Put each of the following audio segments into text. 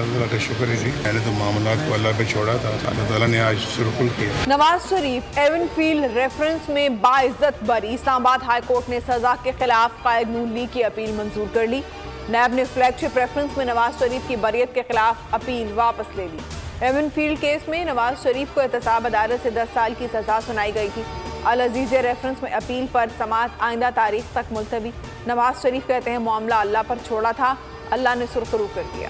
अल्लाह ताला का शुक्र है जी। मैंने तो मामलात को अल्लाह पे छोड़ा था, अल्लाह ताला ने आज सुरखुल किया। नवाज शरीफ एवनफील्ड रेफरेंस में बाइज्जत बरी। इस्लामाबाद हाई कोर्ट ने सजा के खिलाफ कायद नून लीग की अपील मंजूर कर ली। नैब ने फ्लैगशिप रेफरेंस में नवाज शरीफ की बरियत के खिलाफ अपील वापस ले ली। एवनफील्ड केस में नवाज शरीफ को एहतसाब अदालत से 10 साल की सजा सुनाई गई थी। अल अजीज रेफरेंस में अपील पर समाअत आइंदा तारीख तक मुलतवी। नवाज शरीफ कहते हैं मामला अल्लाह पर छोड़ा था, अल्लाह ने सुरखरू कर दिया।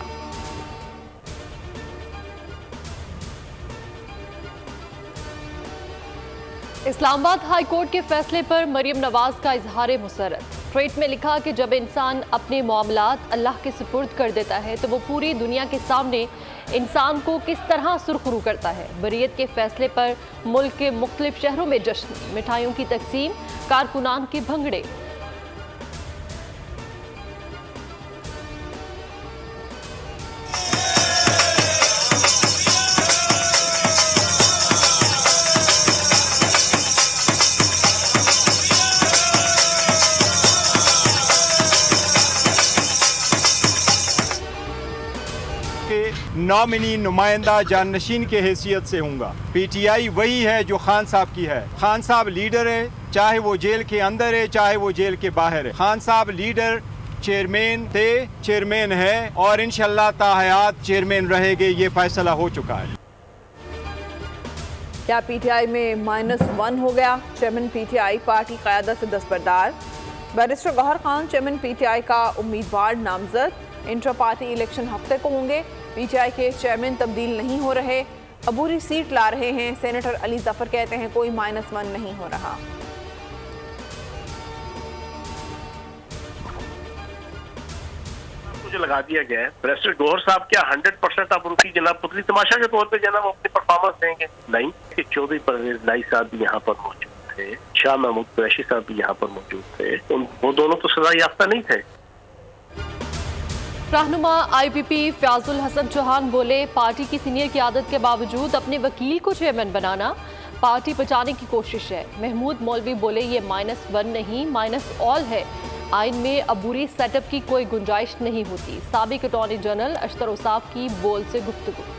इस्लामाबाद हाई कोर्ट के फैसले पर मरियम नवाज का इजहार मुसर्रत। ट्वीट में लिखा कि जब इंसान अपने मामलात अल्लाह के सुपुर्द कर देता है तो वो पूरी दुनिया के सामने इंसान को किस तरह सुरखरू करता है। बरियत के फैसले पर मुल्क के मुख्तलिफ शहरों में जश्न, मिठाइयों की तकसीम, कारकुनान के भंगड़े। नॉमिनी नुमाइंदा जाननशीन के हैसियत से हूँगा। पीटीआई वही है जो खान साहब की है। खान साहब लीडर है, चाहे वो जेल के अंदर है चाहे वो जेल के बाहर है। खान साहब लीडर चेयरमैन थे, चेयरमैन है और इंशाअल्लाह ताहयात चेयरमैन रहेंगे। ये फैसला हो चुका है। क्या पीटीआई में -1 हो गया? चेयरमैन पीटीआई पार्टी क़यादत से दस्तबरदार। Barrister Gohar Khan chairman PTI का उम्मीदवार नामजद। इंटर पार्टी इलेक्शन हफ्ते को होंगे। पीटीआई के चेयरमैन तब्दील नहीं हो रहे, अबूरी सीट ला रहे हैं। सेनेटर अली जफर कहते हैं कोई -1 नहीं हो रहा। मुझे लगा दिया गया है। बैरिस्टर गौहर साहब क्या 100% आप उनकी जनाब पुतली तमाशा के तौर पे जनाब अपनी परफॉर्मेंस देंगे? नहीं। कि चौधरी परवेज लाई साहब भी यहाँ पर मौजूद थे, शाह महमूद कुरैशी साहब भी यहाँ पर मौजूद थे। वो दोनों तो सजा याफ्ता नहीं थे। रहनुमा आईपीपी फयाजुल हसन चौहान बोले पार्टी की सीनियर क़यादत के बावजूद अपने वकील को चेयरमैन बनाना पार्टी बचाने की कोशिश है। महमूद मौलवी बोले ये -1 नहीं -ऑल है। आइन में अबूरी सेटअप की कोई गुंजाइश नहीं होती। साबिक अटॉर्नी जनरल अशतर उसाफ की बोल से गुफ्तगू।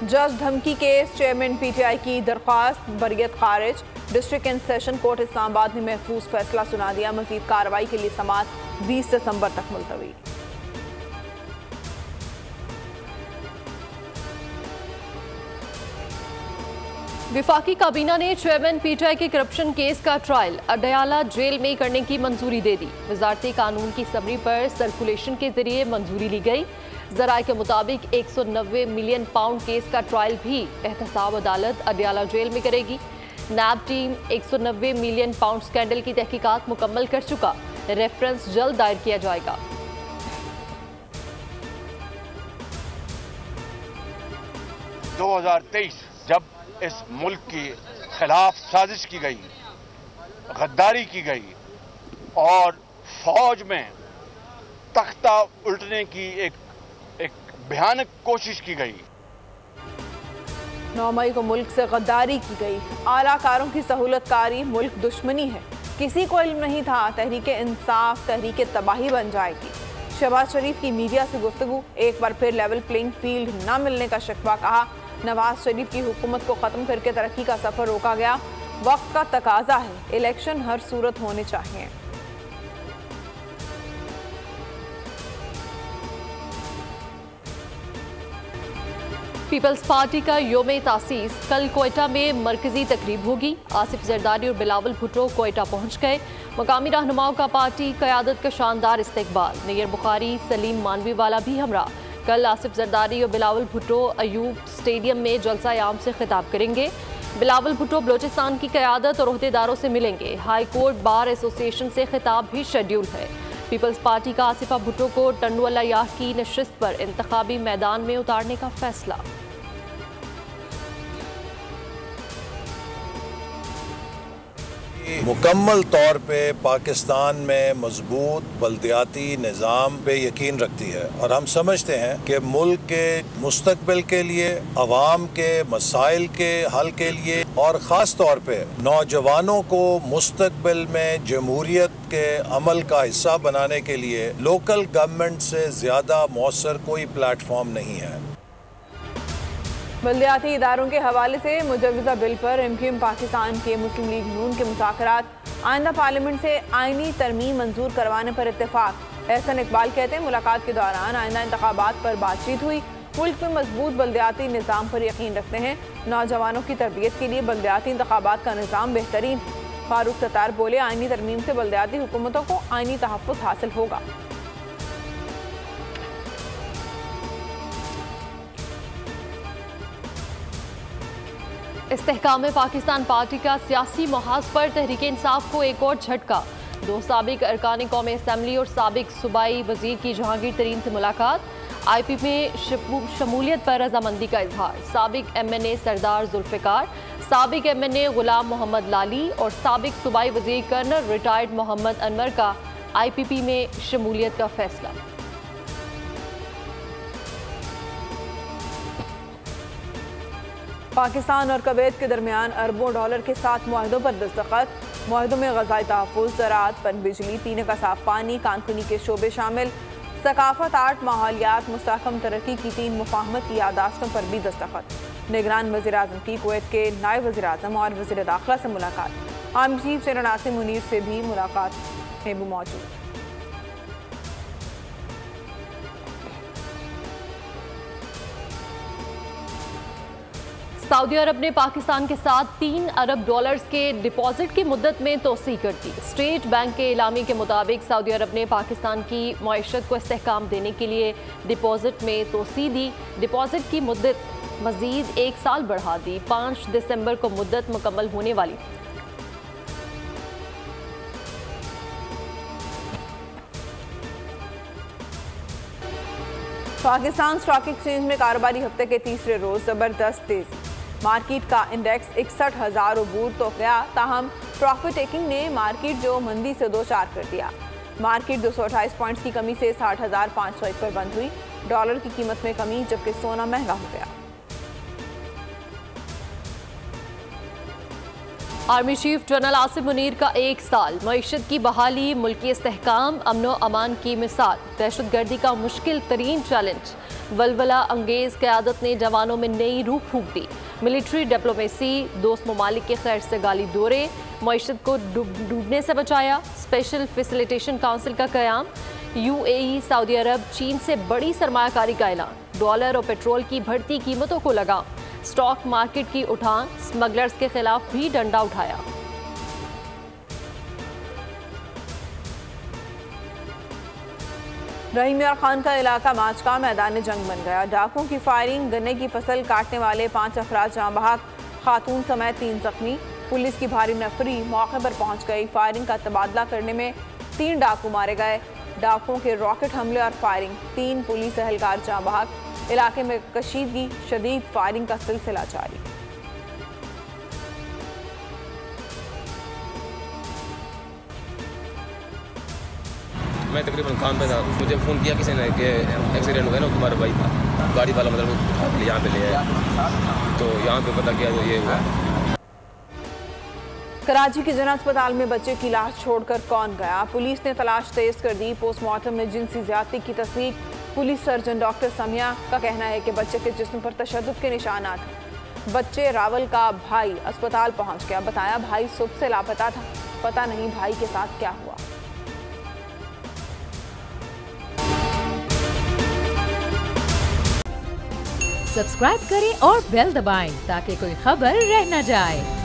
जज धमकी केस चेयरमैन पीटीआई की दरख्वास्त बरियत खारिज। District and session court Islamabad ने महफूज फैसला सुना दिया। मजीद कार्रवाई के लिए समाअत 20 दिसंबर तक मुलतवी। विफाकी काबीना ने चेयरमैन पीटीआई के करप्शन केस का ट्रायल अडयाला जेल में करने की मंजूरी दे दी। वजारती कानून की समरी पर सर्कुलेशन के जरिए मंजूरी ली गई। जराये के मुताबिक 190 मिलियन पाउंड केस का ट्रायल भी एहतसाब अदालत अडयाला जेल में करेगी। नैब टीम 190 मिलियन पाउंड स्कैंडल की तहकीकात मुकम्मल कर चुका। रेफरेंस जल्द दायर किया जाएगा। 2023 जब इस मुल्क के खिलाफ साजिश की गई, गद्दारी की गई और फौज में तख्ता उल्टने की एक भयानक कोशिश की गई। 9 मई को मुल्क से गद्दारी की गई। आलाकारों की सहूलतकारी मुल्क दुश्मनी है। किसी को इल्म नहीं था तहरीक इंसाफ तहरीक तबाही बन जाएगी। शहबाज शरीफ की मीडिया से गुफ्तगू। एक बार फिर लेवल प्लेइंग फील्ड न मिलने का शिकवा। कहा नवाज शरीफ की हुकूमत को ख़त्म करके तरक्की का सफ़र रोका गया। वक्त का तकाजा है, इलेक्शन हर सूरत होने चाहिए। पीपल्स पार्टी का योम तासीस कल कोयटा में मरकजी तकरीब होगी। आसिफ जरदारी और बिलावल भुट्टो कोयटा पहुंच गए। मकामी रहनुमाओं का पार्टी क़यादत का शानदार इस्तकबाल। नैयर बुखारी सलीम मानवी वाला भी हमरा। कल आसिफ जरदारी और बिलावल भुट्टो अयूब स्टेडियम में जलसा आम से खिताब करेंगे। बिलावल भुट्टो बलोचिस्तान की क़यादत और ओहदेदारों से मिलेंगे। हाई कोर्ट बार एसोसिएशन से खिताब भी शेड्यूल है। पीपल्स पार्टी का आसिफा भुट्टो को टंडवाला याह की नशिस्त पर इंतखाबी मैदान में उतारने का फैसला। मुकम्मल तौर पे पाकिस्तान में मजबूत बल्दियाती निज़ाम पे यकीन रखती है और हम समझते हैं कि मुल्क के मुस्तकबिल के लिए, अवाम के मसाइल के हल के लिए और ख़ास तौर पे नौजवानों को मुस्तकबिल में जमहूरियत के अमल का हिस्सा बनाने के लिए लोकल गवर्नमेंट से ज़्यादा मौसर कोई प्लेटफॉर्म नहीं है। बल्दियाती इदारों के हवाले से मुजव्वज़ा बिल पर MQM पाकिस्तान के मुस्लिम लीग नून के मुज़ाकरात आइंदा पार्लियामेंट से आइनी तरमीम मंजूर करवाने पर इत्तेफाक। एहसन इकबाल कहते हैं मुलाकात के दौरान आइंदा इंतखाबात पर बातचीत हुई। मुल्क में मजबूत बल्दियाती निज़ाम पर यकीन रखते हैं। नौजवानों की तरबियत के लिए बल्दियाती इंतखाबात का निज़ाम बेहतरीन। फारूक सत्तार बोले आइनी तरमीम से बल्दियाती हुकूमतों को आइनी तहफ़्फ़ुज़ हासिल होगा। इस्तेहकाम पाकिस्तान पार्टी का सियासी महाज पर तहरीक इंसाफ को एक और झटका। 2 साबिक अरकान कौमी असम्बली और साबिक सूबाई वजीर की जहांगीर तरीन से मुलाकात। IPP में शमूलियत पर रजामंदी का इजहार। साबिक MNA सरदार जुल्फ़िकार, साबिक MNA गुलाम मोहम्मद लाली और साबिक सूबाई वजीर कर्नल रिटायर्ड मोहम्मद अनवर का IPP में शमूलियत का फैसला। पाकिस्तान और कुवैत के दरमियान अरबों डॉलर के 7 मुआहदों पर दस्तखत। मुआहदों में ग़ज़ाई तहफ़्फ़ुज़, ज़राअत, पनबिजली, पीने का साफ पानी, कानकुनी के शोबे शामिल। सकाफ़त, आर्ट, माहौलियात, मुस्तहकम तरक्की की 3 मुफाहमत की यादाश्तों पर भी दस्तखत। निगरान वज़ीर-ए-आज़म की कुवैत के नायब वज़ीर-ए-आज़म और वज़ीर दाखिला से मुलाकात। Army chief general Asim Munir से भी मुलाकात में भी मौजूद। सऊदी अरब ने पाकिस्तान के साथ 3 अरब डॉलर्स के डिपॉजिट की मुद्दत में तोसी कर दी। स्टेट बैंक के एलामी के मुताबिक सऊदी अरब ने पाकिस्तान की मईशत को इस्तेहकाम देने के लिए डिपॉजिट में तोसी दी। डिपॉजिट की मुद्दत मजीद 1 साल बढ़ा दी। 5 दिसंबर को मुद्दत मुकम्मल होने वाली थी। पाकिस्तान स्टॉक एक्सचेंज में कारोबारी हफ्ते के तीसरे रोज जबरदस्त तेजी। मार्केट का इंडेक्स 61,000 अबूर तो गया, ताहम प्रॉफिट टेकिंग ने मार्केट जो मंदी से दो चार कर दिया। मार्केट 228 पॉइंट्स की कमी से 60,501 पर बंद हुई। डॉलर की कीमत में कमी, जबकि सोना महंगा हो गया। Army chief general Asim Munir का 1 साल, मईशत की बहाली, मुल्की इस्तेहकाम, अमनो अमान की मिसाल, दहशतगर्दी का मुश्किल तरीन चैलेंज। वलवला अंगेज क़यादत ने जवानों में नई रूह फूंक दी। मिलिट्री डिप्लोमेसी, दोस्त ममालिक के खैर से गाली दौरे, मईशत को डूबने से बचाया। स्पेशल फैसिलिटेशन काउंसिल का क़याम। UAE, सऊदी अरब, चीन से बड़ी सरमायाकारी का ऐलान। डॉलर और पेट्रोल की बढ़ती कीमतों को लगाम। स्टॉक मार्केट की उठान, स्मगलर्स के खिलाफ भी डंडा उठाया। रहीम यार खान का इलाका माच का मैदान जंग बन गया। डाकुओं की फायरिंग, गन्ने की फसल काटने वाले 5 अफराद जाँ बहक, खातून समेत 3 जख्मी। पुलिस की भारी नफरी मौके पर पहुंच गई। फायरिंग का तबादला करने में 3 डाकू मारे गए। डाकुओं के रॉकेट हमले और फायरिंग, 3 पुलिस एहलकार जाँ बहक। इलाके में कशीदगी, शदीद फायरिंग का सिलसिला जारी। मैं तकरीबन काम पे था, मुझे फ़ोन किया किसी ने कि एक्सीडेंट हो गया ना, तुम्हारा भाई था। गाड़ी वाला मतलब यहाँ पे ले आया, तो यहाँ पे पता किया तो ये हुआ। कराची के जना अस्पताल में बच्चे की लाश छोड़कर कौन गया? पुलिस ने तलाश तेज कर दी। पोस्टमार्टम में जिनसी ज्यादती की तस्दीक। पुलिस सर्जन डॉक्टर समिया का कहना है कि बच्चे के जिस्म पर तशद्दुद के निशानात हैं। बच्चे रावल का भाई अस्पताल पहुंच गया। बताया भाई सुबह से लापता था, पता नहीं भाई के साथ क्या हुआ। सब्सक्राइब करें और बेल दबाएं ताकि कोई खबर रह न जाए।